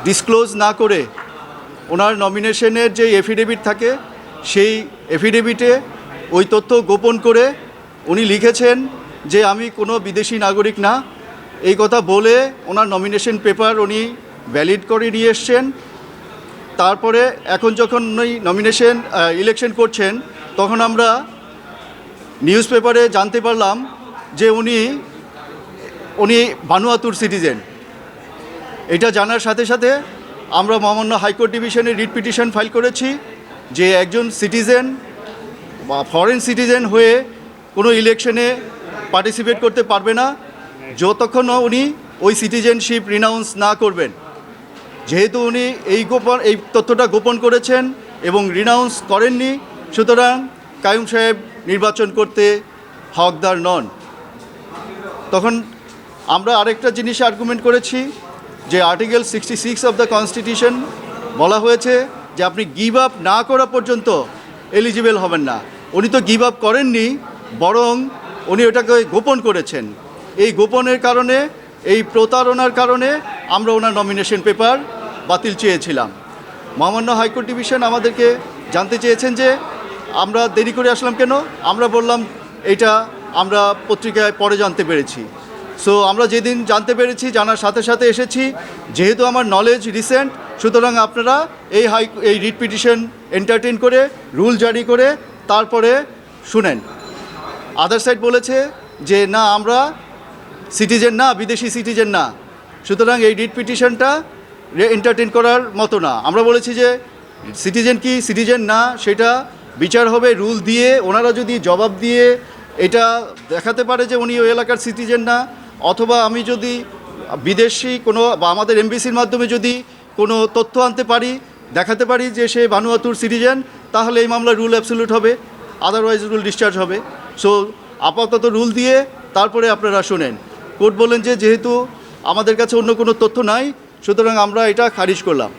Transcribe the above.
Disclose না করে ওনার নমিনেশনের যে এফিডেভিট থাকে সেই এফিডেভিটে ওই তথ্য গোপন করে উনি লিখেছেন যে আমি কোনো বিদেশি নাগরিক না, এই কথা বলে ওনার নমিনেশন পেপার উনি ভ্যালিড করে নিয়ে এসছেন। তারপরে এখন যখন উনি ইলেকশন করছেন তখন আমরা নিউজ পেপারে জানতে পারলাম যে উনি ভানুয়াতুর সিটিজেন। এটা জানার সাথে সাথে আমরা মহামান্য হাইকোর্ট ডিভিশনে রিট পিটিশন ফাইল করেছি যে একজন সিটিজেন বা ফরেন সিটিজেন হয়ে কোনো ইলেকশনে পার্টিসিপেট করতে পারবে না যতক্ষণ না উনি ওই সিটিজেনশিপ রিনাউন্স না করবেন। যেহেতু উনি এই তথ্যটা গোপন করেছেন এবং রিনাউন্স করেননি, সুতরাং কাইয়ুম সাহেব নির্বাচন করতে হকদার নন। তখন আমরা আরেকটা জিনিস আর্গুমেন্ট করেছি যে আর্টিকেল 66 অফ দ্য কনস্টিটিউশন বলা হয়েছে যে আপনি গিভ আপ না করা পর্যন্ত এলিজিবল হবেন না। উনি তো গিভ আপ করেননি, বরং উনি ওটাকে গোপন করেছেন। এই গোপনের কারণে, এই প্রতারণার কারণে আমরা ওনার নমিনেশন পেপার বাতিল চেয়েছিলাম। মহামান্য হাইকোর্ট ডিভিশন আমাদেরকে জানতে চেয়েছেন যে আমরা দেরি করে আসলাম কেন। আমরা বললাম এটা আমরা পত্রিকায় পরে জানতে পেরেছি। সো আমরা যেদিন জানতে পেরেছি জানার সাথে সাথে এসেছি। যেহেতু আমার নলেজ রিসেন্ট, সুতরাং আপনারা এই রিট পিটিশন এন্টারটেইন করে রুল জারি করে তারপরে শুনেন। আদার সাইড বলেছে যে না, আমরা সিটিজেন না, বিদেশি সিটিজেন না, সুতরাং এই রিট পিটিশনটা এন্টারটেইন করার মতো না। আমরা বলেছি যে সিটিজেন কি সিটিজেন না সেটা বিচার হবে রুল দিয়ে। ওনারা যদি জবাব দিয়ে এটা দেখাতে পারে যে উনি ওই এলাকার সিটিজেন না, অথবা আমি যদি বিদেশি কোনো বা আমাদের এমবিসির মাধ্যমে যদি কোনো তথ্য আনতে পারি, দেখাতে পারি যে সে ভানুয়াতুর সিটিজেন, তাহলে এই মামলা রুল অ্যাবসলিউট হবে, আদারওয়াইজ রুল ডিসচার্জ হবে। সো আপাতত রুল দিয়ে তারপরে আপনারা শোনেন। কোর্ট বলেন যে যেহেতু আমাদের কাছে অন্য কোনো তথ্য নাই, সুতরাং আমরা এটা খারিজ করলাম।